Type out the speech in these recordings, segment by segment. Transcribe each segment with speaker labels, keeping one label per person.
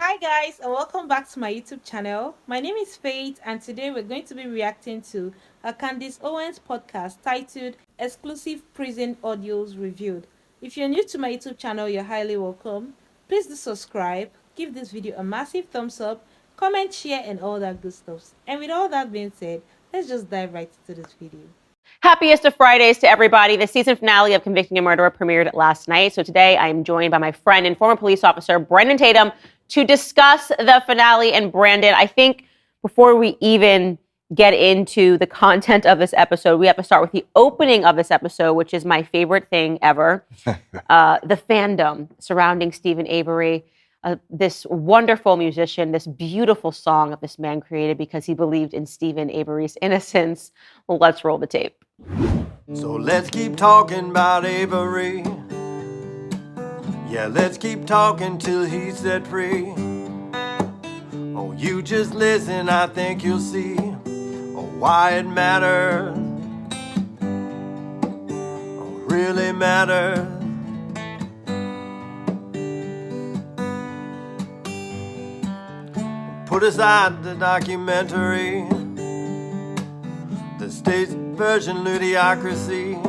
Speaker 1: Hi guys, and welcome back to my YouTube channel. My name is Faith, and today we're going to be reacting to a Candace Owens podcast titled Exclusive Prison Audios Reviewed. If you're new to my YouTube channel, you're highly welcome. Please do subscribe, give this video a massive thumbs up, comment, share, and all that good stuff. And with all that being said, let's just dive right into this video.
Speaker 2: Happiest of Fridays to everybody. The season finale of Convicting a Murderer premiered last night. So today I am joined by my friend and former police officer, Brendan Tantum, to discuss the finale. And Brandon, I think before we even get into the content of this episode, we have to start with the opening of this episode, which is my favorite thing ever. The fandom surrounding Stephen Avery. This wonderful musician, this beautiful song that this man created because he believed in Stephen Avery's innocence. Well, let's roll the tape.
Speaker 3: So let's keep talking about Avery. Yeah, let's keep talking till he's set free. Oh, you just listen, I think you'll see why it matters. Oh, really matters. Put aside the documentary, the state's version ludicrousy.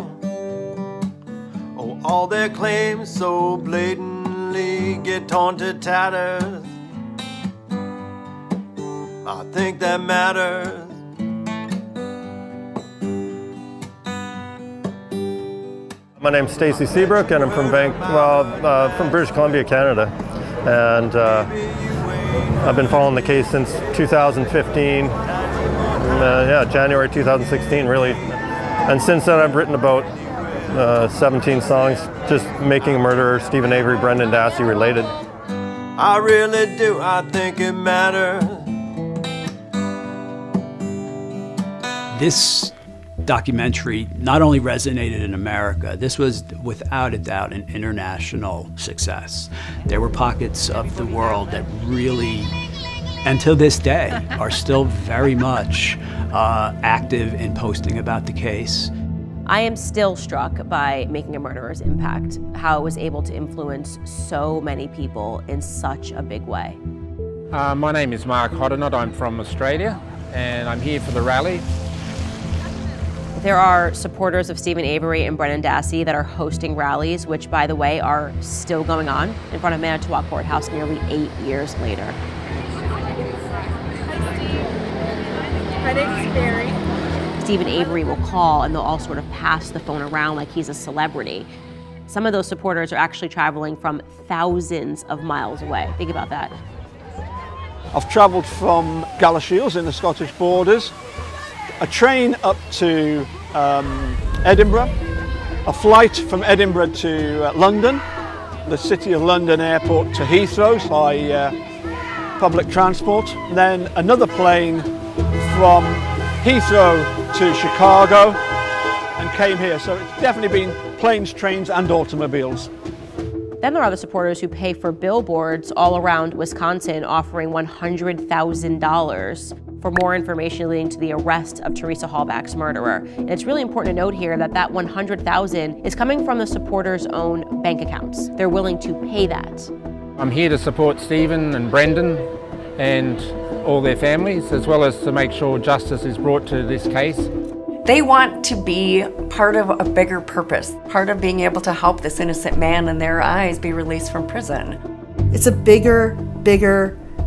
Speaker 3: Oh, all their claims so blatantly get torn to tatters. I think that matters.
Speaker 4: My name's Stacey Seabrook, and I'm from British Columbia, Canada, and I've been following the case since 2015. January 2016, really. And since then, I've written about 17 songs, just making a murderer, Stephen Avery, Brendan Dassey related.
Speaker 3: I really do, I think it matters.
Speaker 5: This documentary not only resonated in America, this was without a doubt an international success. There were pockets of the world that really, and to this day, are still very much active in posting about the case.
Speaker 2: I am still struck by Making a Murderer's impact, how it was able to influence so many people in such a big way.
Speaker 6: My name is Mark Hoddenot. I'm from Australia, and I'm here for the rally.
Speaker 2: There are supporters of Stephen Avery and Brendan Dassey that are hosting rallies, which, by the way, are still going on in front of Manitowoc Courthouse nearly 8 years later.
Speaker 1: My name is Barry.
Speaker 2: Stephen Avery will call and they'll all sort of pass the phone around like he's a celebrity. Some of those supporters are actually traveling from thousands of miles away. Think about that.
Speaker 7: I've travelled from Galashiels in the Scottish borders, a train up to Edinburgh, a flight from Edinburgh to London, the City of London airport to Heathrow by public transport, and then another plane from Heathrow to Chicago and came here. So it's definitely been planes, trains and automobiles.
Speaker 2: Then there are the supporters who pay for billboards all around Wisconsin offering $100,000 for more information leading to the arrest of Teresa Halbach's murderer. And it's really important to note here that that $100,000 is coming from the supporters' own bank accounts. They're willing to pay that.
Speaker 6: I'm here to support Stephen and Brendan and all their families, as well as to make sure justice is brought to this case.
Speaker 8: They want to be part of a bigger purpose, part of being able to help this innocent man in their eyes be released from prison.
Speaker 9: It's a bigger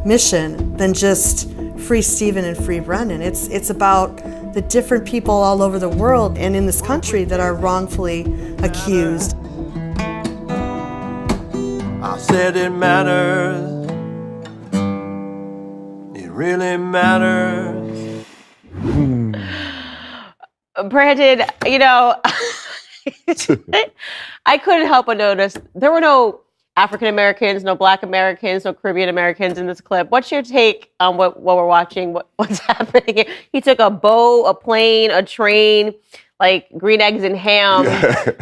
Speaker 9: mission than just free Stephen and free Brendan. It's about the different people all over the world and in this country that are wrongfully accused.
Speaker 3: I said it matters. It really matters.
Speaker 2: Brandon, you know, I couldn't help but notice there were no African Americans, no Black Americans, no Caribbean Americans in this clip. What's your take on what we're watching? What's happening here? He took a boat, a plane, a train, like green eggs and ham, to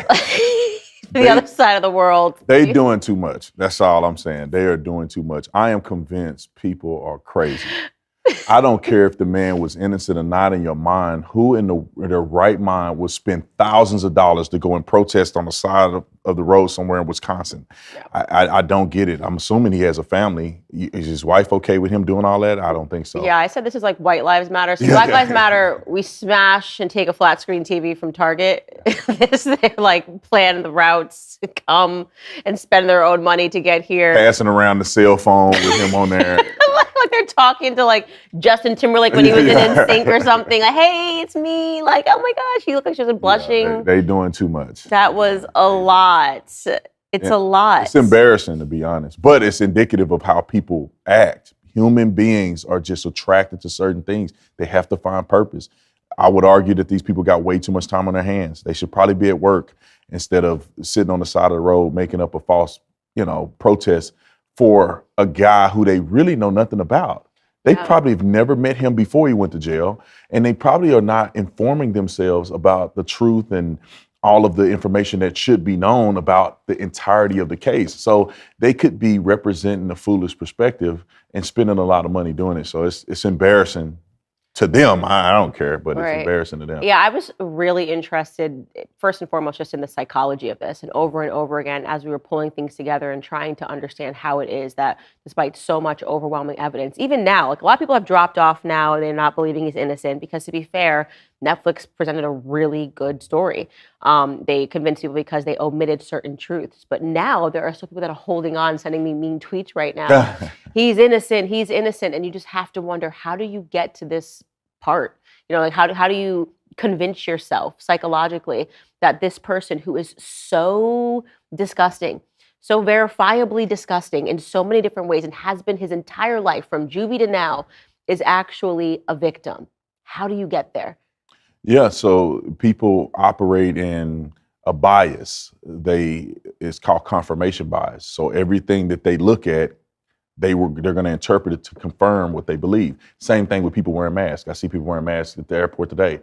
Speaker 2: the other side of the world.
Speaker 10: They doing too much. That's all I'm saying. They are doing too much. I am convinced people are crazy. I don't care if the man was innocent or not in your mind. Who in their right mind would spend thousands of dollars to go and protest on the side of the road somewhere in Wisconsin? Yeah. I don't get it. I'm assuming he has a family. Is his wife okay with him doing all that? I don't think so.
Speaker 2: Yeah, I said this is like White Lives Matter. So Black Lives Matter, we smash and take a flat screen TV from Target. They're like plan the routes to come and spend their own money to get here.
Speaker 10: Passing around the cell phone with him on there.
Speaker 2: Like they're talking to like Justin Timberlake when he was in NSYNC or something. Like, hey, it's me. Like, oh my gosh, she looked like she was blushing.
Speaker 10: Yeah, they doing too much.
Speaker 2: That was a lot. It's a lot.
Speaker 10: It's embarrassing, to be honest, but it's indicative of how people act. Human beings are just attracted to certain things. They have to find purpose. I would argue that these people got way too much time on their hands. They should probably be at work instead of sitting on the side of the road making up a false, protest for a guy who they really know nothing about. They probably have never met him before he went to jail, and they probably are not informing themselves about the truth and all of the information that should be known about the entirety of the case. So they could be representing a foolish perspective and spending a lot of money doing it. So it's embarrassing to them. I don't care, but it's embarrassing to them.
Speaker 2: Yeah, I was really interested, first and foremost, just in the psychology of this. And over again, as we were pulling things together and trying to understand how it is that despite so much overwhelming evidence, even now, like a lot of people have dropped off now and they're not believing he's innocent because, to be fair, Netflix presented a really good story. They convinced people because they omitted certain truths. But now there are still people that are holding on, sending me mean tweets right now. He's innocent. And you just have to wonder, how do you get to this part? Like how do you convince yourself psychologically that this person who is so disgusting, so verifiably disgusting in so many different ways and has been his entire life from juvie to now is actually a victim? How do you get there?
Speaker 10: Yeah, so people operate in a bias. It's called confirmation bias. So everything that they look at, they're going to interpret it to confirm what they believe. Same thing with people wearing masks. I see people wearing masks at the airport today.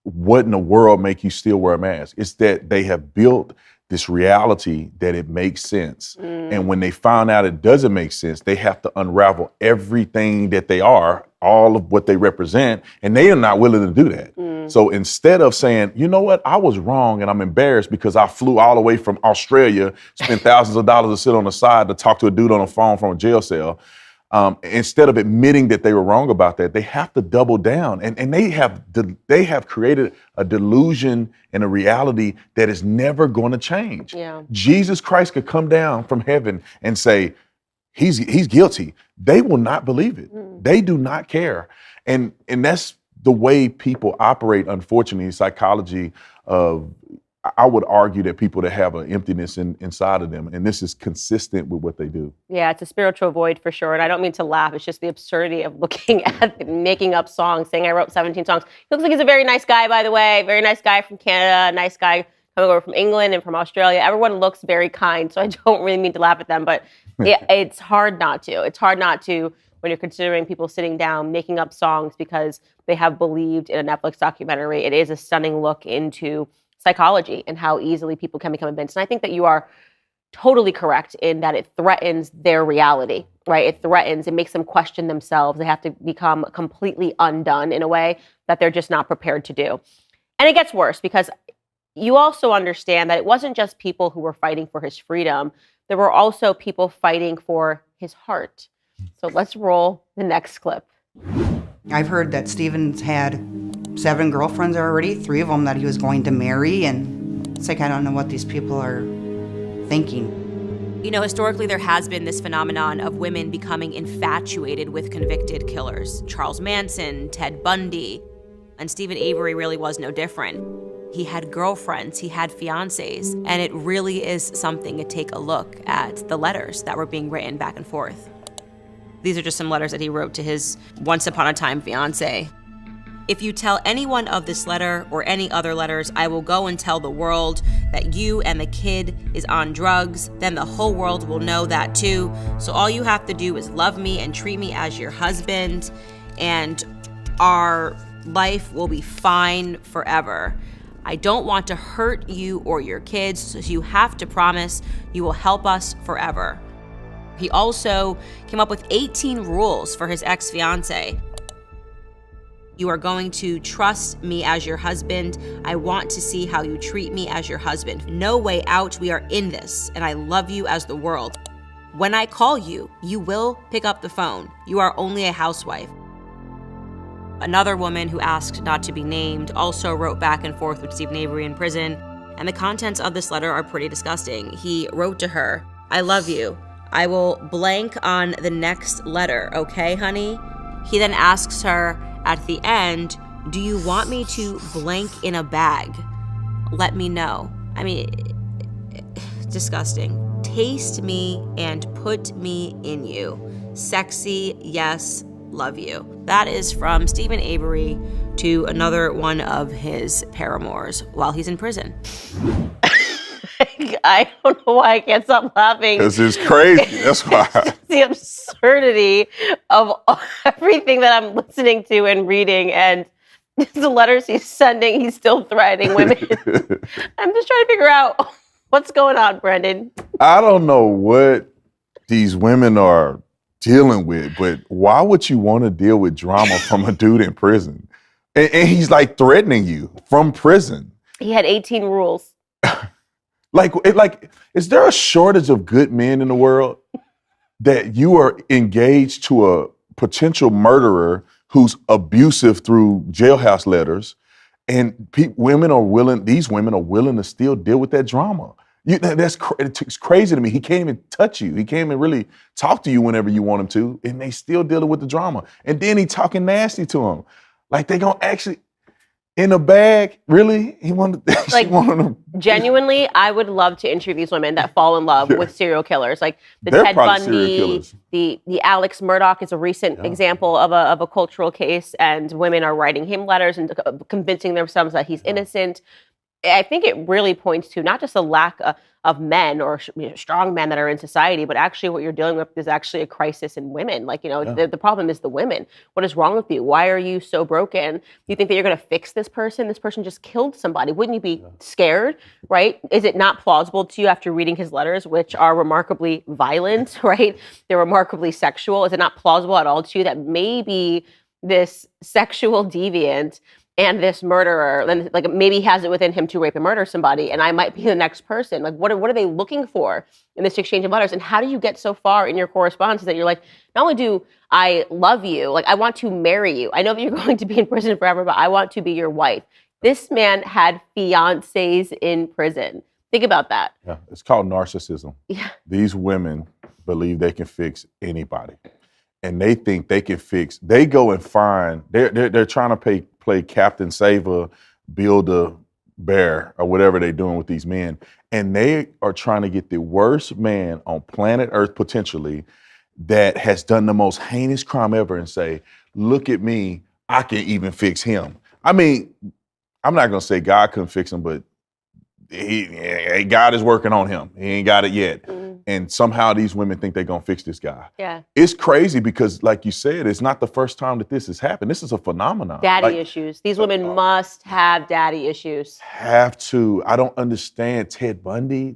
Speaker 10: What in the world make you still wear a mask? It's that they have built this reality that it makes sense. And when they found out it doesn't make sense, they have to unravel everything that they are, all of what they represent, and they are not willing to do that. So instead of saying, you know what, I was wrong and I'm embarrassed because I flew all the way from Australia, spent thousands of dollars to sit on the side to talk to a dude on the phone from a jail cell, instead of admitting that they were wrong about that, they have to double down. And they have created a delusion and a reality that is never going to change.
Speaker 2: Yeah.
Speaker 10: Jesus Christ could come down from heaven and say, he's guilty. They will not believe it. They do not care. And that's the way people operate, unfortunately. Psychology of, I would argue that people that have an emptiness inside of them, and this is consistent with what they do.
Speaker 2: Yeah, it's a spiritual void for sure. And I don't mean to laugh. It's just the absurdity of looking at making up songs, saying I wrote 17 songs. He looks like he's a very nice guy, by the way. Very nice guy from Canada, nice guy coming over from England and from Australia. Everyone looks very kind, so I don't really mean to laugh at them. But it's hard not to. It's hard not to when you're considering people sitting down, making up songs because they have believed in a Netflix documentary. It is a stunning look into psychology and how easily people can become convinced. And I think that you are totally correct in that it threatens their reality, right? It makes them question themselves. They have to become completely undone in a way that they're just not prepared to do. And it gets worse because you also understand that it wasn't just people who were fighting for his freedom. There were also people fighting for his heart. So let's roll the next clip.
Speaker 11: I've heard that Stephen's had 7 girlfriends already, 3 of them that he was going to marry, and it's like I don't know what these people are thinking.
Speaker 12: Historically there has been this phenomenon of women becoming infatuated with convicted killers. Charles Manson, Ted Bundy, and Stephen Avery really was no different. He had girlfriends, he had fiancés, and it really is something to take a look at the letters that were being written back and forth. These are just some letters that he wrote to his once upon a time fiancée. If you tell anyone of this letter or any other letters, I will go and tell the world that you and the kid is on drugs. Then the whole world will know that too. So all you have to do is love me and treat me as your husband, and our life will be fine forever. I don't want to hurt you or your kids, so you have to promise you will help us forever. He also came up with 18 rules for his ex-fiancée. You are going to trust me as your husband. I want to see how you treat me as your husband. No way out. We are in this, and I love you as the world. When I call you, you will pick up the phone. You are only a housewife. Another woman who asked not to be named also wrote back and forth with Stephen Avery in prison, and the contents of this letter are pretty disgusting. He wrote to her, I love you. I will blank on the next letter, okay, honey? He then asks her at the end, do you want me to blank in a bag? Let me know. I mean, disgusting. Taste me and put me in you. Sexy, yes, love you. That is from Stephen Avery to another one of his paramours while he's in prison.
Speaker 2: I don't know why I can't stop laughing.
Speaker 10: Because it's crazy. That's why.
Speaker 2: The absurdity of everything that I'm listening to and reading, and the letters he's sending, he's still threatening women. I'm just trying to figure out what's going on, Brendan.
Speaker 10: I don't know what these women are dealing with, but why would you want to deal with drama from a dude in prison? And he's like threatening you from prison.
Speaker 2: He had 18 rules.
Speaker 10: Like, is there a shortage of good men in the world that you are engaged to a potential murderer who's abusive through jailhouse letters, and these women are willing to still deal with that drama? It's crazy to me. He can't even touch you. He can't even really talk to you whenever you want him to, and they still dealing with the drama. And then he talking nasty to him, like they gonna actually. In a bag, really? He wanted them.
Speaker 2: Genuinely, I would love to interview these women that fall in love with serial killers, like the
Speaker 10: They're
Speaker 2: Ted
Speaker 10: probably serial
Speaker 2: Bundy,
Speaker 10: killers.
Speaker 2: the Alex Murdaugh is a recent example of a cultural case, and women are writing him letters and convincing themselves that he's innocent. I think it really points to not just a lack of men or strong men that are in society, but actually what you're dealing with is actually a crisis in women. Like, the problem is the women. What is wrong with you? Why are you so broken? You think that you're going to fix this person? This person just killed somebody. Wouldn't you be scared, right? Is it not plausible to you after reading his letters, which are remarkably violent, right? They're remarkably sexual. Is it not plausible at all to you that maybe this sexual deviant and this murderer, then like maybe he has it within him to rape and murder somebody, and I might be the next person? Like, what are they looking for in this exchange of letters? And how do you get so far in your correspondence that you're like, not only do I love you, like I want to marry you. I know that you're going to be in prison forever, but I want to be your wife. This man had fiancés in prison. Think about that.
Speaker 10: Yeah, it's called narcissism.
Speaker 2: Yeah.
Speaker 10: These women believe they can fix anybody, and they think they can fix. They go and find. They're trying to play Captain Saver, Build a Bear, or whatever they're doing with these men. And they are trying to get the worst man on planet Earth, potentially, that has done the most heinous crime ever and say, look at me, I can even fix him. I mean, I'm not going to say God couldn't fix him, but God is working on him. He ain't got it yet. Mm-hmm. And somehow these women think they're going to fix this guy.
Speaker 2: Yeah.
Speaker 10: It's crazy because, like you said, it's not the first time that this has happened. This is a phenomenon.
Speaker 2: Daddy issues. These women must have daddy issues.
Speaker 10: Have to. I don't understand Ted Bundy.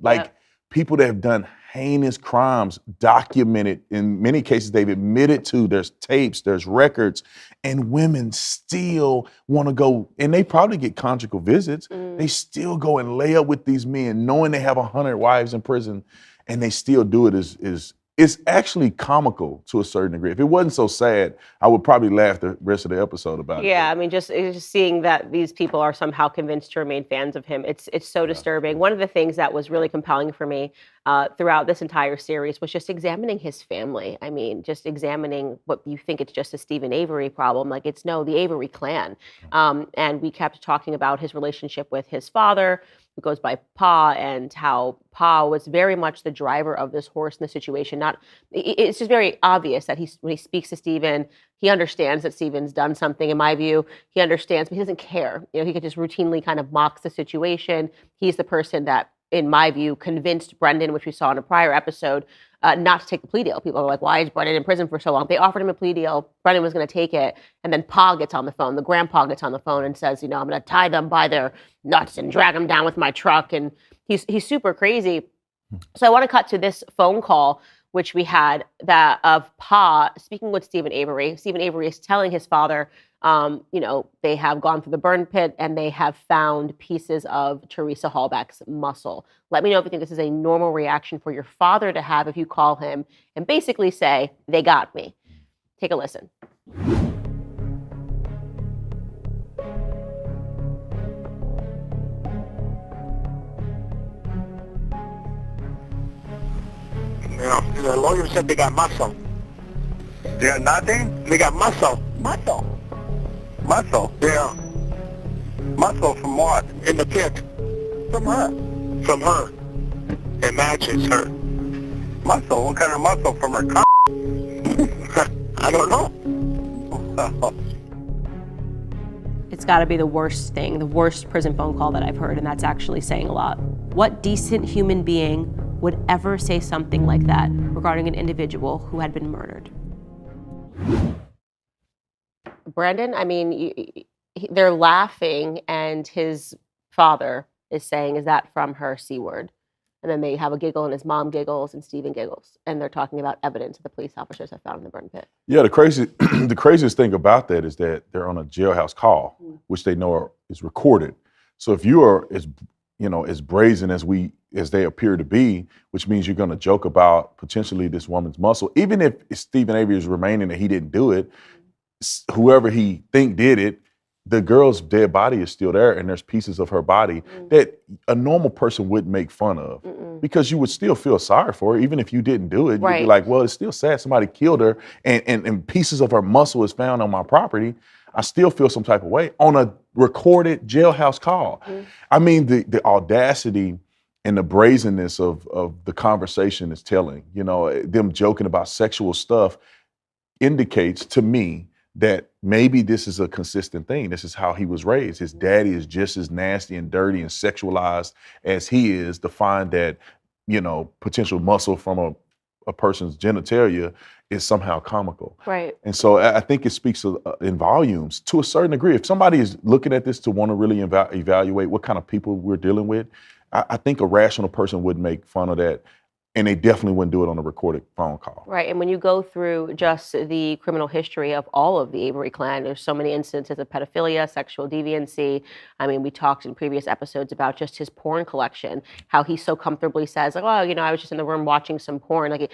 Speaker 10: People that have done heinous crimes, documented. In many cases, they've admitted to. There's tapes, there's records, and women still want to go, and they probably get conjugal visits. They still go and lay up with these men, knowing they have 100 wives in prison, and they still do it. It's actually comical to a certain degree. If it wasn't so sad, I would probably laugh the rest of the episode about it.
Speaker 2: Yeah, I mean, just seeing that these people are somehow convinced to remain fans of him, it's so disturbing. One of the things that was really compelling for me throughout this entire series was just examining his family. I mean, just examining what you think it's just a Stephen Avery problem. Like, it's no, the Avery clan. And we kept talking about his relationship with his father, who goes by Pa, and how Pa was very much the driver of this horse in the situation. It's just very obvious that when he speaks to Stephen, he understands that Stephen's done something. In my view, he understands, but he doesn't care. He could just routinely kind of mocks the situation. He's the person that, in my view, convinced Brendan, which we saw in a prior episode, not to take the plea deal. People are like, why is Brendan in prison for so long? They offered him a plea deal. Brendan was going to take it. And then Pa gets on the phone. The grandpa gets on the phone and says, I'm going to tie them by their nuts and drag them down with my truck. And he's super crazy. So I want to cut to this phone call which we had that of Pa speaking with Stephen Avery. Stephen Avery is telling his father, they have gone through the burn pit and they have found pieces of Teresa Hallback's muscle. Let me know if you think this is a normal reaction for your father to have if you call him and basically say, they got me. Take a listen.
Speaker 13: The lawyer said they got muscle. They got nothing? They got muscle. Muscle? Muscle? Yeah. Muscle from what? In the pit. From her. From her. It matches her. Muscle? What kind of muscle? From her c***? I don't know.
Speaker 2: It's got to be the worst thing, the worst prison phone call that I've heard, and that's actually saying a lot. What decent human being would ever say something like that regarding an individual who had been murdered? Brandon, I mean, they're laughing, and his father is saying, is that from her C word? And then they have a giggle, and his mom giggles, and Stephen giggles. And they're talking about evidence that the police officers have found in the burn pit.
Speaker 10: Yeah, the craziest thing about that is that they're on a jailhouse call, which they know is recorded. So if you are as brazen as they appear to be, which means you're going to joke about potentially this woman's muscle, even if Stephen Avery is remaining that he didn't do it, whoever he think did it, the girl's dead body is still there, and there's pieces of her body that a normal person wouldn't make fun of because you would still feel sorry for her, even if you didn't do it. You'd be like, well, it's still sad somebody killed her, and pieces of her muscle is found on my property. I still feel some type of way on a recorded jailhouse call. I mean, the audacity and the brazenness of the conversation is telling. Them joking about sexual stuff indicates to me that maybe this is a consistent thing. This is how he was raised. His daddy is just as nasty and dirty and sexualized as he is, to find that, potential muscle from a person's genitalia is somehow comical.
Speaker 2: Right.
Speaker 10: And so I think it speaks in volumes to a certain degree. If somebody is looking at this to want to really evaluate what kind of people we're dealing with, I think a rational person would make fun of that. And they definitely wouldn't do it on a recorded phone call.
Speaker 2: Right, and when you go through just the criminal history of all of the Avery clan, there's so many instances of pedophilia, sexual deviancy. I mean, we talked in previous episodes about just his porn collection, how he so comfortably says, like, well, I was just in the room watching some porn. Like,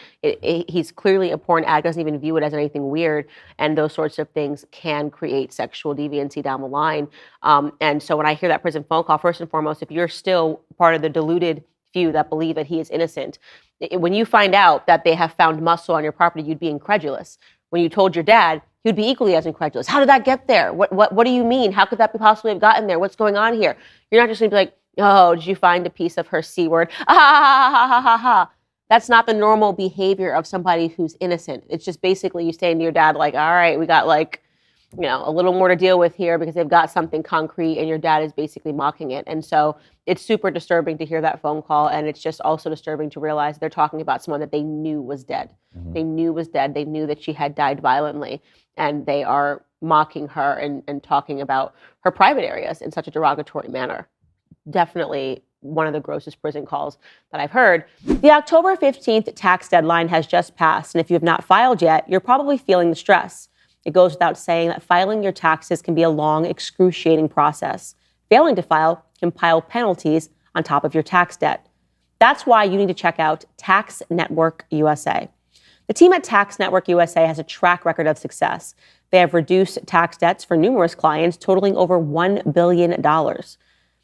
Speaker 2: he's clearly a porn addict, doesn't even view it as anything weird, and those sorts of things can create sexual deviancy down the line. And so when I hear that prison phone call, first and foremost, if you're still part of the deluded few that believe that he is innocent, when you find out that they have found muscle on your property, you'd be incredulous. When you told your dad, he'd be equally as incredulous. How did that get there? What do you mean? How could that possibly have gotten there? What's going on here? You're not just going to be like, oh, did you find a piece of her C word? Ha ha ha ha ha ha. That's not the normal behavior of somebody who's innocent. It's just basically you saying to your dad, like, all right, we got a little more to deal with here because they've got something concrete, and your dad is basically mocking it. And so it's super disturbing to hear that phone call, and it's just also disturbing to realize they're talking about someone that they knew was dead. They knew was dead. They knew that she had died violently, and they are mocking her and talking about her private areas in such a derogatory manner. Definitely one of the grossest prison calls that I've heard. The October 15th tax deadline has just passed, and if you have not filed yet, you're probably feeling the stress. It goes without saying that filing your taxes can be a long, excruciating process. Failing to file can pile penalties on top of your tax debt. That's why you need to check out Tax Network USA. The team at Tax Network USA has a track record of success. They have reduced tax debts for numerous clients, totaling over $1 billion.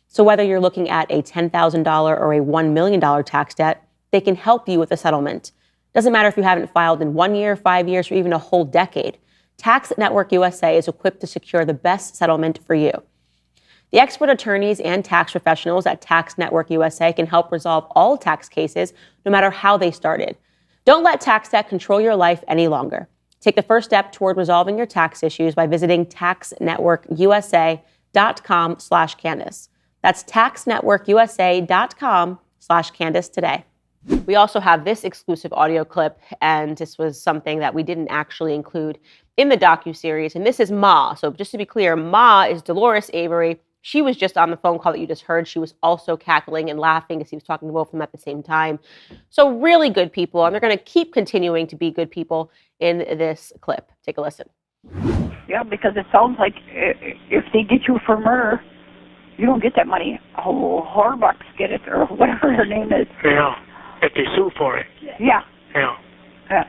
Speaker 2: So whether you're looking at a $10,000 or a $1 million tax debt, they can help you with a settlement. Doesn't matter if you haven't filed in 1 year, 5 years, or even a whole decade. Tax Network USA is equipped to secure the best settlement for you. The expert attorneys and tax professionals at Tax Network USA can help resolve all tax cases, no matter how they started. Don't let tax debt control your life any longer. Take the first step toward resolving your tax issues by visiting taxnetworkusa.com/Candace. That's taxnetworkusa.com/Candace today. We also have this exclusive audio clip, and this was something that we didn't actually include in the docuseries, and this is Ma. So just to be clear, Ma is Dolores Avery. She was just on the phone call that you just heard. She was also cackling and laughing as he was talking to both of them at the same time. So really good people, and they're going to keep continuing to be good people in this clip. Take a listen.
Speaker 14: Yeah, because it sounds like if they get you for murder, you don't get that money. Horbucks get it, or whatever her name is.
Speaker 13: Yeah, if they sue for it.
Speaker 14: Yeah.
Speaker 13: Yeah.
Speaker 14: Yeah.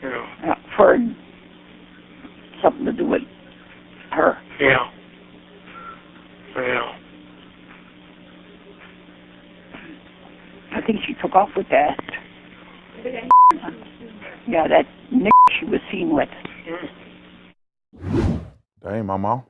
Speaker 13: Yeah.
Speaker 14: For something to do with her.
Speaker 13: Yeah. Yeah.
Speaker 14: I think she took off with that. Yeah, that Nick she was seen with.
Speaker 10: Dang, my mom.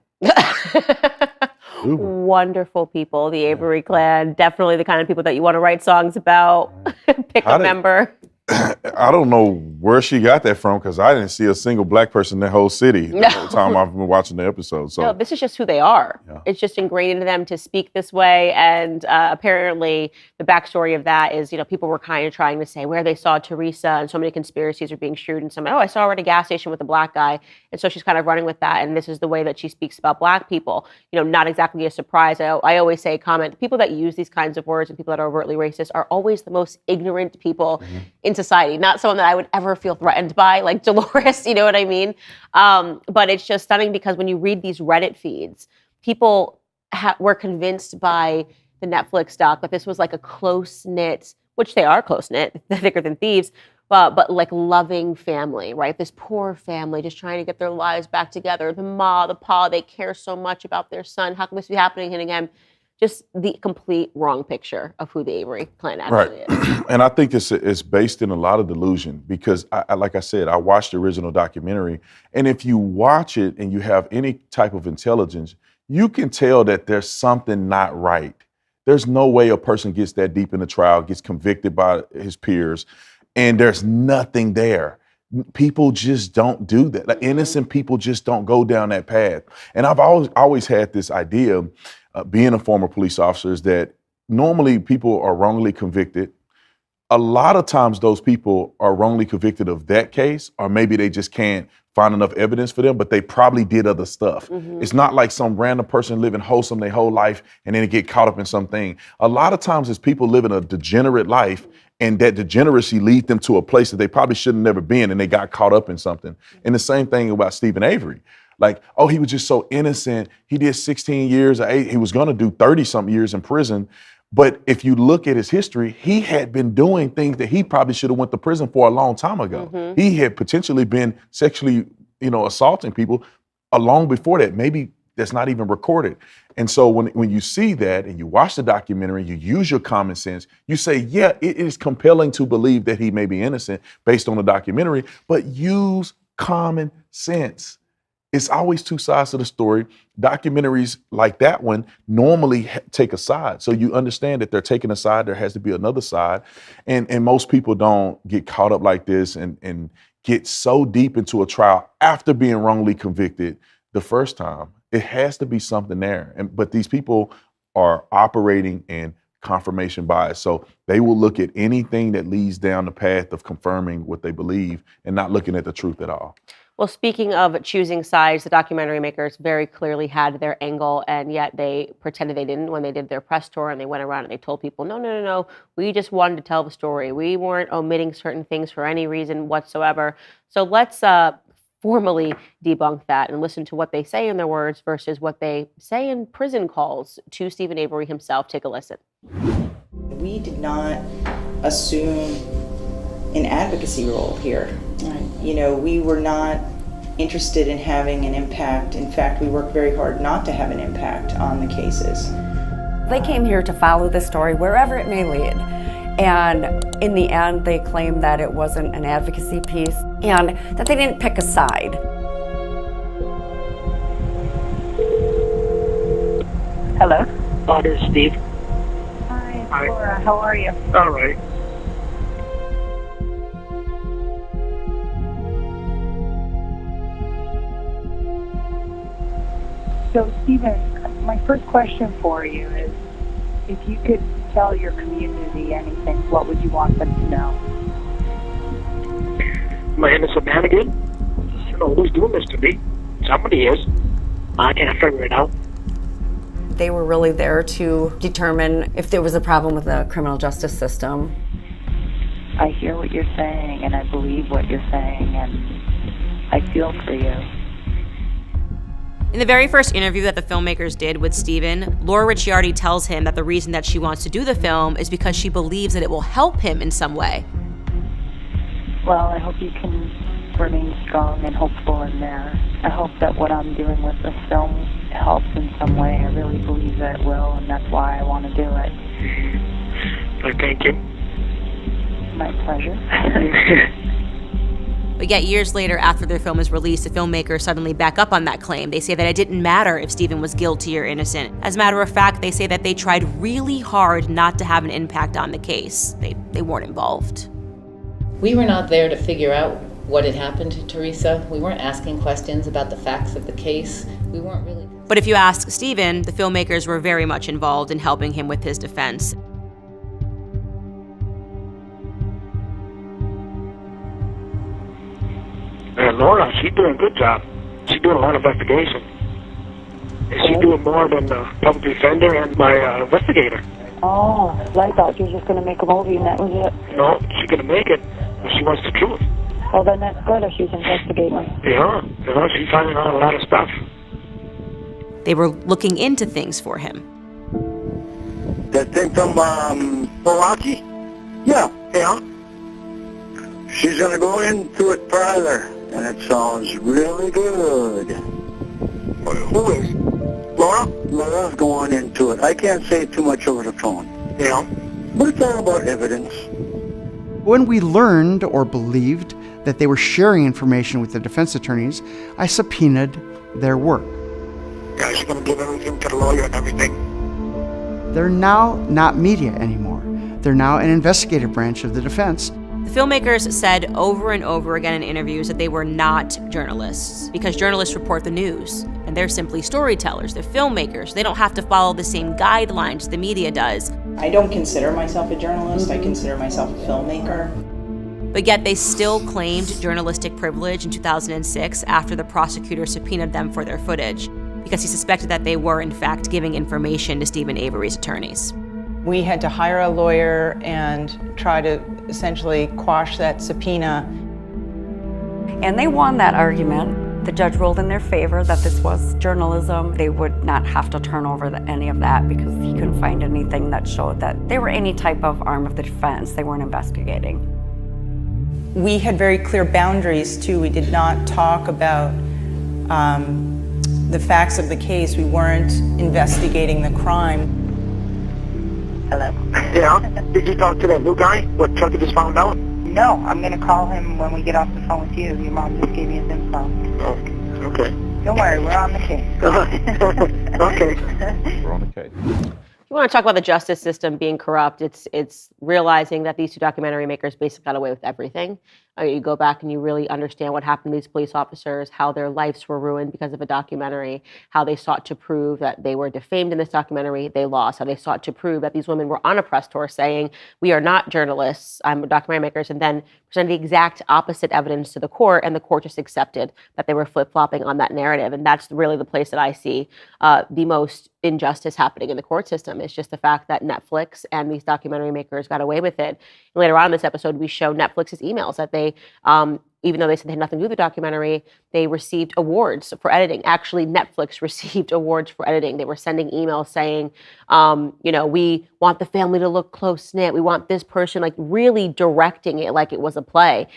Speaker 2: Wonderful people, the Avery clan. Definitely the kind of people that you want to write songs about. Pick a member.
Speaker 10: I don't know where she got that from because I didn't see a single black person in that whole city the whole time I've been watching the episode. So
Speaker 2: no, this is just who they are. Yeah. It's just ingrained into them to speak this way. And apparently the backstory of that is, people were kind of trying to say where they saw Teresa, and so many conspiracies are being shooed. And I saw her at a gas station with a black guy. And so she's kind of running with that. And this is the way that she speaks about black people. Not exactly a surprise. I always say, people that use these kinds of words and people that are overtly racist are always the most ignorant people in society, not someone that I would ever feel threatened by, like Dolores, you know what I mean? But it's just stunning because when you read these Reddit feeds, people were convinced by the Netflix doc that this was like a close-knit, which they are close-knit, thicker than thieves, but like loving family, right? This poor family just trying to get their lives back together. The ma, the pa, they care so much about their son. How can this be happening? And again, just the complete wrong picture of who the Avery clan actually is.
Speaker 10: And I think it's based in a lot of delusion because, like I said, I watched the original documentary. And if you watch it and you have any type of intelligence, you can tell that there's something not right. There's no way a person gets that deep in the trial, gets convicted by his peers, and there's nothing there. People just don't do that. Like, innocent people just don't go down that path. And I've always had this idea, being a former police officer, is that normally people are wrongly convicted. A lot of times those people are wrongly convicted of that case, or maybe they just can't find enough evidence for them, but they probably did other stuff. Mm-hmm. It's not like some random person living wholesome their whole life and then they get caught up in something. A lot of times it's people living a degenerate life, and that degeneracy leads them to a place that they probably should have never been, and they got caught up in something. And the same thing about Stephen Avery. Like, oh, he was just so innocent. He did 16 years. He was going to do 30-something years in prison. But if you look at his history, he had been doing things that he probably should have went to prison for a long time ago. Mm-hmm. He had potentially been sexually, assaulting people long before that. Maybe that's not even recorded. And so when you see that and you watch the documentary, you use your common sense, you say, yeah, it is compelling to believe that he may be innocent based on the documentary, but use common sense. It's always two sides to the story. Documentaries like that one normally take a side. So you understand that they're taking a side, there has to be another side. And most people don't get caught up like this and get so deep into a trial after being wrongly convicted the first time. It has to be something there. But these people are operating in confirmation bias. So they will look at anything that leads down the path of confirming what they believe and not looking at the truth at all.
Speaker 2: Well, speaking of choosing sides, the documentary makers very clearly had their angle, and yet they pretended they didn't when they did their press tour, and they went around and they told people, no, we just wanted to tell the story. We weren't omitting certain things for any reason whatsoever. So let's formally debunk that and listen to what they say in their words versus what they say in prison calls to Stephen Avery himself. Take a listen.
Speaker 15: We did not assume an advocacy role here. Right. We were not interested in having an impact. In fact, we worked very hard not to have an impact on the cases.
Speaker 8: They came here to follow the story wherever it may lead. And in the end, they claimed that it wasn't an advocacy piece and that they didn't pick a side.
Speaker 14: Hello?
Speaker 13: Oh, this is Steve.
Speaker 14: Hi, Laura. How are you?
Speaker 13: All right.
Speaker 14: So, Stephen, my first question for you is, if you could tell your community anything, what would you want them to know?
Speaker 13: Am I innocent man again? Who's doing this to me? Somebody is. I can't figure it out.
Speaker 8: They were really there to determine if there was a problem with the criminal justice system.
Speaker 14: I hear what you're saying, and I believe what you're saying, and I feel for you.
Speaker 12: In the very first interview that the filmmakers did with Stephen, Laura Ricciardi tells him that the reason that she wants to do the film is because she believes that it will help him in some way.
Speaker 14: Well, I hope you can remain strong and hopeful in there. I hope that what I'm doing with this film helps in some way. I really believe that it will, and that's why I want to do it.
Speaker 13: I thank you.
Speaker 14: My pleasure.
Speaker 12: But yet years later, after their film is released, the filmmakers suddenly back up on that claim. They say that it didn't matter if Stephen was guilty or innocent. As a matter of fact, they say that they tried really hard not to have an impact on the case. They weren't involved.
Speaker 16: We were not there to figure out what had happened to Teresa. We weren't asking questions about the facts of the case. We weren't really...
Speaker 12: But if you ask Stephen, the filmmakers were very much involved in helping him with his defense.
Speaker 13: And Laura, she's doing a good job. She's doing a lot of investigation. And she's doing more than the public defender and my investigator.
Speaker 14: Oh, I thought you were just going to make a movie and that was it.
Speaker 13: No, she's going to make it, but she wants the truth.
Speaker 14: Well, then that's good if she's investigating.
Speaker 13: Yeah, she's finding out a lot of stuff.
Speaker 12: They were looking into things for him.
Speaker 13: That thing from Milwaukee? Yeah. She's going to go into it further, and it sounds really good. Who is? Laura? Laura's going into it. I can't say too much over the phone. Yeah. But it's all about evidence.
Speaker 17: When we learned or believed that they were sharing information with the defense attorneys, I subpoenaed their work.
Speaker 13: Yeah, she's going to give everything to the lawyer and everything.
Speaker 17: They're now not media anymore. They're now an investigative branch of the defense.
Speaker 12: The filmmakers said over and over again in interviews that they were not journalists, because journalists report the news, and they're simply storytellers, they're filmmakers. They don't have to follow the same guidelines the media does.
Speaker 15: I don't consider myself a journalist, I consider myself a filmmaker.
Speaker 12: But yet they still claimed journalistic privilege in 2006 after the prosecutor subpoenaed them for their footage, because he suspected that they were in fact giving information to Stephen Avery's attorneys.
Speaker 18: We had to hire a lawyer and try to essentially quash that subpoena.
Speaker 8: And they won that argument. The judge ruled in their favor that this was journalism. They would not have to turn over any of that because he couldn't find anything that showed that they were any type of arm of the defense. They weren't investigating.
Speaker 18: We had very clear boundaries too. We did not talk about the facts of the case. We weren't investigating the crime.
Speaker 14: Hello?
Speaker 13: Yeah? Did you talk to that new guy? What Chucky just found out?
Speaker 14: No, I'm going to call him when we get off the phone with you. Your mom just gave me his info.
Speaker 13: Okay.
Speaker 14: Don't worry, we're on the case.
Speaker 13: Okay.
Speaker 10: We're on the case.
Speaker 2: You want to talk about the justice system being corrupt? It's realizing that these two documentary makers basically got away with everything. You go back and you really understand what happened to these police officers, how their lives were ruined because of a documentary, how they sought to prove that they were defamed in this documentary, they lost, how they sought to prove that these women were on a press tour saying, we are not journalists, I'm documentary makers, and then presented the exact opposite evidence to the court, and the court just accepted that they were flip-flopping on that narrative. And that's really the place that I see the most injustice happening in the court system. It's just the fact that Netflix and these documentary makers got away with it. And later on in this episode, we show Netflix's emails that they, even though they said they had nothing to do with the documentary, they received awards for editing. Actually, Netflix received awards for editing. They were sending emails saying, we want the family to look close-knit. We want this person, like really directing it like it was a play.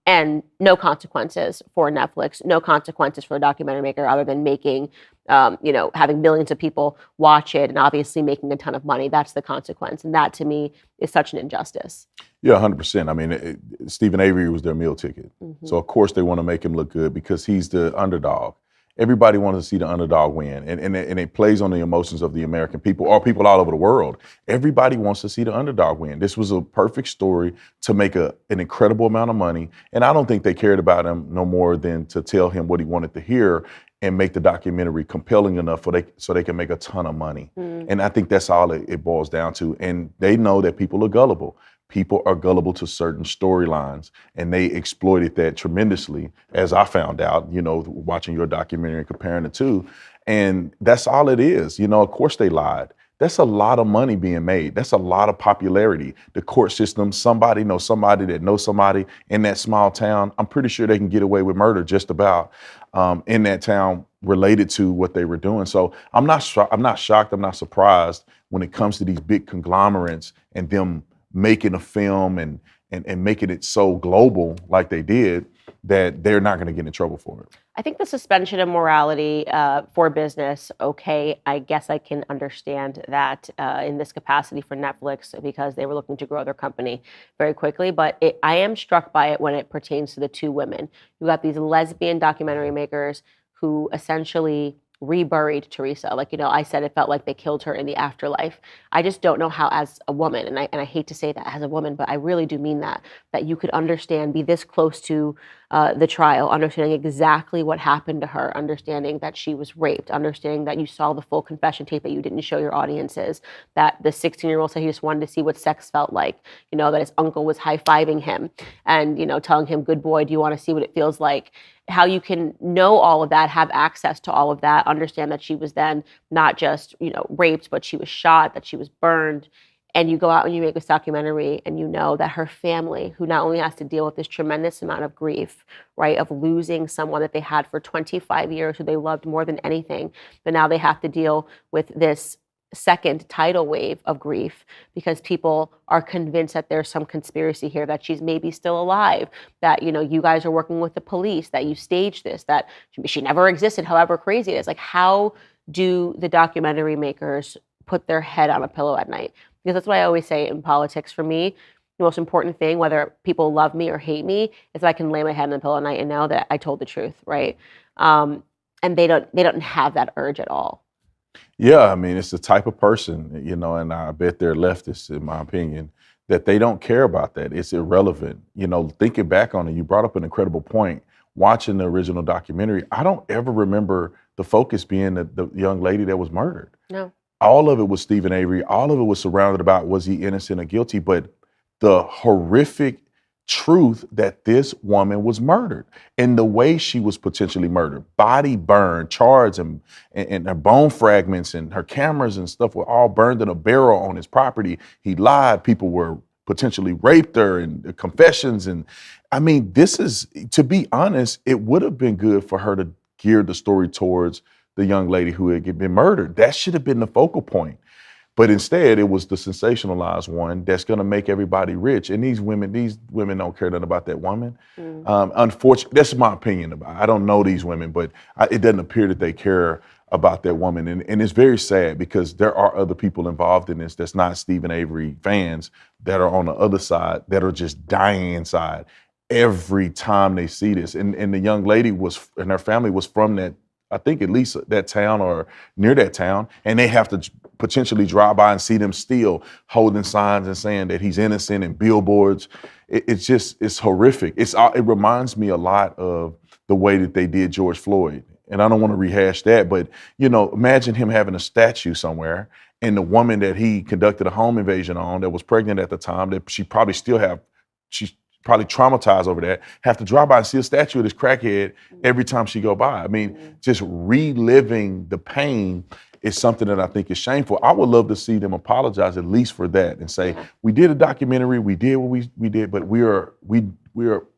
Speaker 2: And no consequences for Netflix, no consequences for a documentary maker other than making, having millions of people watch it and obviously making a ton of money. That's the consequence. And that to me is such an injustice.
Speaker 10: Yeah, 100%. I mean, Stephen Avery was their meal ticket. Mm-hmm. So of course they want to make him look good because he's the underdog. Everybody wants to see the underdog win, and it plays on the emotions of the American people or people all over the world. Everybody wants to see the underdog win. This was a perfect story to make an incredible amount of money, and I don't think they cared about him no more than to tell him what he wanted to hear and make the documentary compelling enough so they can make a ton of money. Mm. And I think that's all it boils down to. And they know that people are gullible. People are gullible to certain storylines, and they exploited that tremendously, as I found out, watching your documentary and comparing the two. And that's all it is. You know, of course they lied. That's a lot of money being made. That's a lot of popularity. The court system, somebody knows somebody that knows somebody in that small town. I'm pretty sure they can get away with murder just about in that town related to what they were doing. So I'm not shocked. I'm not surprised when it comes to these big conglomerates and them making a film and making it so global like they did, that they're not going to get in trouble for it.
Speaker 2: I think the suspension of morality for business, okay, I guess I can understand that in this capacity for Netflix because they were looking to grow their company very quickly. But I am struck by it when it pertains to the two women. You got these lesbian documentary makers who essentially reburied Teresa. Like, you know, I said it felt like they killed her in the afterlife. I just don't know how, as a woman, and I hate to say that as a woman, but I really do mean that you could understand, be this close to the trial, understanding exactly what happened to her, understanding that she was raped, understanding that you saw the full confession tape that you didn't show your audiences, that the 16-year-old said he just wanted to see what sex felt like, you know, that his uncle was high-fiving him and, you know, telling him, good boy, do you want to see what it feels like? How you can know all of that, have access to all of that, understand that she was then not just, you know, raped, but she was shot, that she was burned. And you go out and you make this documentary and you know that her family, who not only has to deal with this tremendous amount of grief, right, of losing someone that they had for 25 years, who they loved more than anything, but now they have to deal with this second tidal wave of grief because people are convinced that there's some conspiracy here, that she's maybe still alive, that, you know, you guys are working with the police, that you staged this, that she never existed, however crazy it is. Like, how do the documentary makers put their head on a pillow at night? Because that's what I always say in politics. For me, the most important thing, whether people love me or hate me, is that I can lay my head on the pillow at night and know that I told the truth, right? And they don't have that urge at all.
Speaker 10: Yeah, I mean, it's the type of person, you know, and I bet they're leftists, in my opinion, that they don't care about that. It's irrelevant. You know, thinking back on it, you brought up an incredible point. Watching the original documentary, I don't ever remember the focus being the young lady that was murdered.
Speaker 2: No.
Speaker 10: All of it was Stephen Avery. All of it was surrounded about, was he innocent or guilty? But the horrific truth that this woman was murdered and the way she was potentially murdered, body burned, charred, and her bone fragments and her cameras and stuff were all burned in a barrel on his property. He lied. People were potentially raped her, and the confessions. And I mean, this is, to be honest, it would have been good for her to gear the story towards the young lady who had been murdered. That should have been the focal point. But instead, it was the sensationalized one that's going to make everybody rich. And these women don't care nothing about that woman. Unfortunately, that's my opinion about it. I don't know these women, but it doesn't appear that they care about that woman. And it's very sad because there are other people involved in this that's not Stephen Avery fans that are on the other side that are just dying inside every time they see this. And the young lady and her family was from that, I think at least that town or near that town, and they have to potentially drive by and see them still holding signs and saying that he's innocent and billboards. It's horrific. It reminds me a lot of the way that they did George Floyd. And I don't want to rehash that, but, you know, imagine him having a statue somewhere and the woman that he conducted a home invasion on that was pregnant at the time, that she's probably traumatized over that, have to drive by and see a statue of this crackhead every time she go by. I mean, just reliving the pain is something that I think is shameful. I would love to see them apologize at least for that and say, we did a documentary, we did what we did, but we are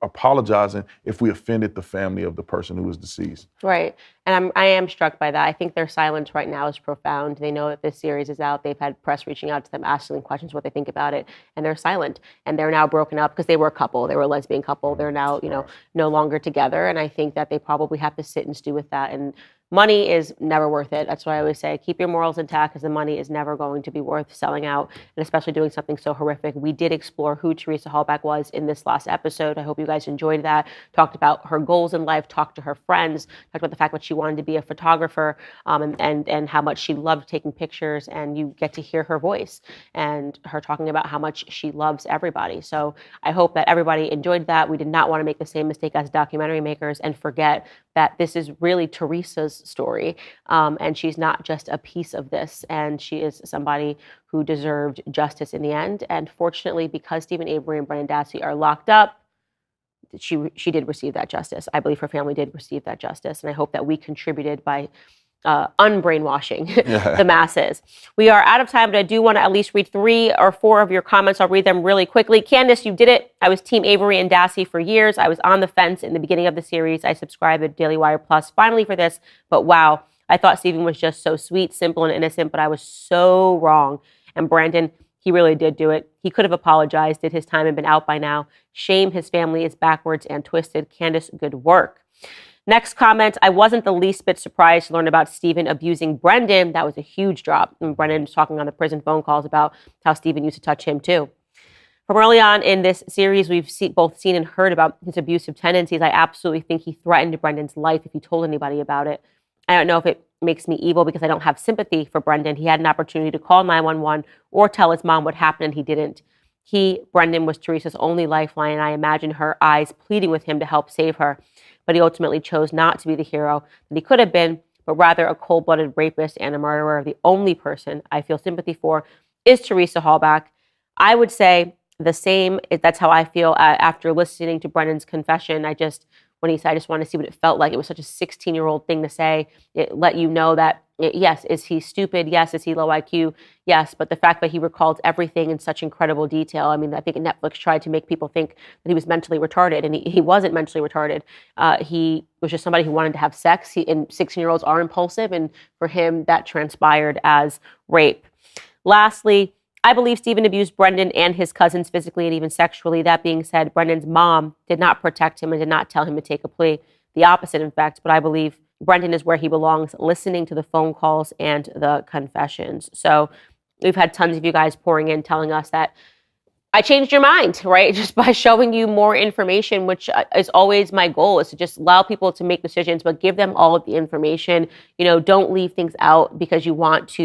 Speaker 10: apologizing if we offended the family of the person who was deceased.
Speaker 2: Right. And I am struck by that. I think their silence right now is profound. They know that this series is out. They've had press reaching out to them, asking them questions, what they think about it, and they're silent. And they're now broken up because they were a couple. They were a lesbian couple. They're now, you know, no longer together. And I think that they probably have to sit and stew with that. And money is never worth it. That's why I always say, keep your morals intact, because the money is never going to be worth selling out, and especially doing something so horrific. We did explore who Teresa Halbach was in this last episode. I hope you guys enjoyed that. Talked about her goals in life, talked to her friends, talked about the fact that she wanted to be a photographer, and how much she loved taking pictures, and you get to hear her voice and her talking about how much she loves everybody. So I hope that everybody enjoyed that. We did not want to make the same mistake as documentary makers and forget that this is really Teresa's story, and she's not just a piece of this, and she is somebody who deserved justice in the end. And fortunately, because Stephen Avery and Brendan Dassey are locked up, she did receive that justice. I believe her family did receive that justice, and I hope that we contributed by unbrainwashing the masses. We are out of time, but I do want to at least read 3 or 4 of your comments. I'll read them really quickly. Candace, you did it. I was Team Avery and Dassey for years. I was on the fence in the beginning of the series. I subscribed to Daily Wire Plus finally for this, but wow, I thought Stephen was just so sweet, simple, and innocent, but I was so wrong. And Brandon, he really did do it. He could have apologized, did his time and been out by now. Shame his family is backwards and twisted. Candace, good work. Next comment, I wasn't the least bit surprised to learn about Stephen abusing Brendan. That was a huge drop. And Brendan was talking on the prison phone calls about how Stephen used to touch him too. From early on in this series, we've both seen and heard about his abusive tendencies. I absolutely think he threatened Brendan's life if he told anybody about it. I don't know if it makes me evil because I don't have sympathy for Brendan. He had an opportunity to call 911 or tell his mom what happened, and he didn't. Brendan, was Teresa's only lifeline, and I imagine her eyes pleading with him to help save her. But he ultimately chose not to be the hero that he could have been, but rather a cold-blooded rapist and a murderer. The only person I feel sympathy for is Teresa Hallback. I would say the same. That's how I feel after listening to Brendan's confession. When he said, I just want to see what it felt like. It was such a 16-year-old thing to say. It let you know that, yes, is he stupid? Yes. Is he low IQ? Yes. But the fact that he recalled everything in such incredible detail. I mean, I think Netflix tried to make people think that he was mentally retarded, and he wasn't mentally retarded. He was just somebody who wanted to have sex. And 16-year-olds are impulsive, and for him, that transpired as rape. Lastly, I believe Stephen abused Brendan and his cousins physically and even sexually. That being said, Brendan's mom did not protect him and did not tell him to take a plea. The opposite, in fact. But I believe Brendan is where he belongs, listening to the phone calls and the confessions. So we've had tons of you guys pouring in, telling us that I changed your mind, right? Just by showing you more information, which is always my goal, is to just allow people to make decisions, but give them all of the information. Don't leave things out because you want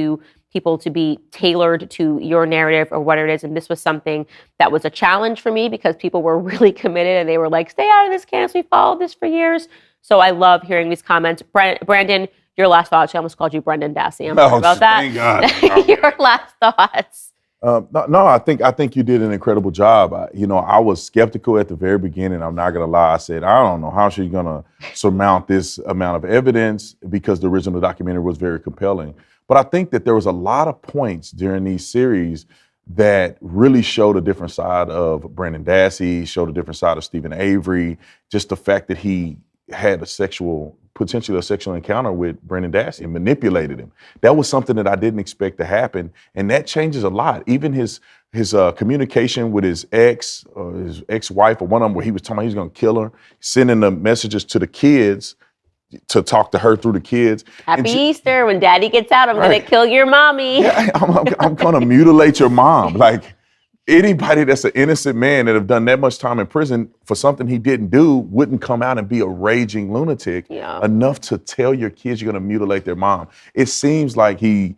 Speaker 2: people to be tailored to your narrative or what it is. And this was something that was a challenge for me because people were really committed and they were like, stay out of this, Candace. We followed this for years. So I love hearing these comments. Brandon, your last thoughts. I almost called you Brendan Dassey. I'm sorry about that.
Speaker 10: Thank God.
Speaker 2: Your last thoughts.
Speaker 10: No, I think you did an incredible job. I was skeptical at the very beginning. I'm not going to lie. I said, I don't know how she's going to surmount this amount of evidence because the original documentary was very compelling. But I think that there was a lot of points during these series that really showed a different side of Brendan Dassey, showed a different side of Stephen Avery, just the fact that he had potentially a sexual encounter with Brendan Dassey and manipulated him. That was something that I didn't expect to happen. And that changes a lot. Even his communication with his ex-wife, or one of them where he was talking about he was going to kill her, sending the messages to the kids to talk to her through the kids.
Speaker 2: Happy Easter. When Daddy gets out, I'm going to kill your mommy.
Speaker 10: Yeah, I'm going to mutilate your mom. Like, anybody that's an innocent man that have done that much time in prison for something he didn't do wouldn't come out and be a raging lunatic enough to tell your kids you're going to mutilate their mom. It seems like he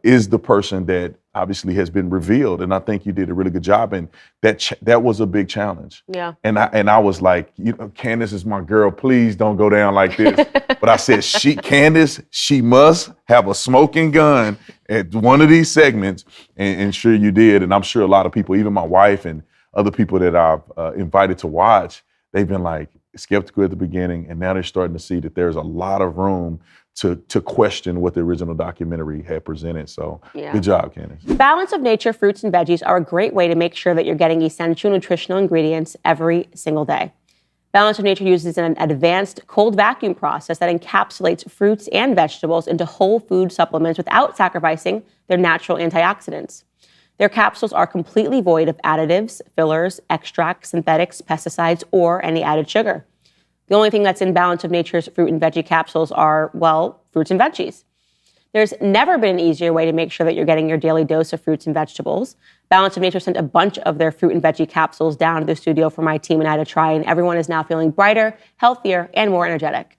Speaker 10: is the person that obviously has been revealed, and I think you did a really good job, and that was a big challenge.
Speaker 2: Yeah.
Speaker 10: And I was like, Candace is my girl. Please don't go down like this. But I said, Candace, she must have a smoking gun at one of these segments, and sure you did. And I'm sure a lot of people, even my wife and other people that I've invited to watch, they've been like skeptical at the beginning, and now they're starting to see that there's a lot of room to question what the original documentary had presented. So Good job, Candace.
Speaker 2: Balance of Nature fruits and veggies are a great way to make sure that you're getting essential nutritional ingredients every single day. Balance of Nature uses an advanced cold vacuum process that encapsulates fruits and vegetables into whole food supplements without sacrificing their natural antioxidants. Their capsules are completely void of additives, fillers, extracts, synthetics, pesticides, or any added sugar. The only thing that's in Balance of Nature's fruit and veggie capsules are, fruits and veggies. There's never been an easier way to make sure that you're getting your daily dose of fruits and vegetables. Balance of Nature sent a bunch of their fruit and veggie capsules down to the studio for my team and I to try, and everyone is now feeling brighter, healthier, and more energetic.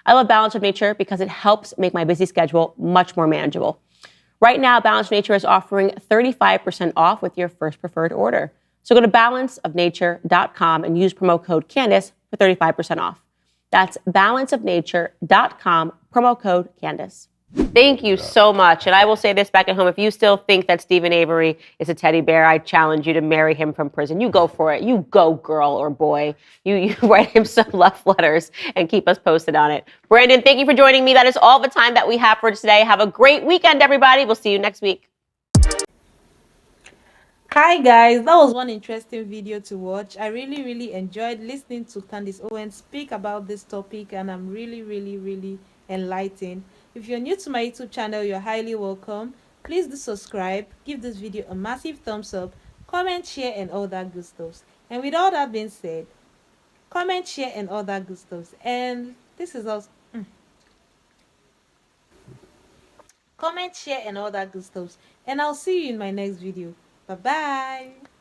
Speaker 2: I love Balance of Nature because it helps make my busy schedule much more manageable. Right now, Balance of Nature is offering 35% off with your first preferred order. So go to balanceofnature.com and use promo code Candace for 35% off. That's balanceofnature.com, promo code Candace. Thank you so much. And I will say this back at home. If you still think that Stephen Avery is a teddy bear, I challenge you to marry him from prison. You go for it. You go, girl or boy. You write him some love letters and keep us posted on it. Brandon, thank you for joining me. That is all the time that we have for today. Have a great weekend, everybody. We'll see you next week.
Speaker 1: Hi guys, that was one interesting video to watch. I really enjoyed listening to Candace Owen speak about this topic, and I'm really enlightened. If you're new to my YouTube channel, you're highly welcome. Please do subscribe, give this video a massive thumbs up, comment, share, and all that good stuff. And with all that being said, comment, share, and all that good stuff. And this is also comment, share, and all that good stuff. And I'll see you in my next video. Bye bye.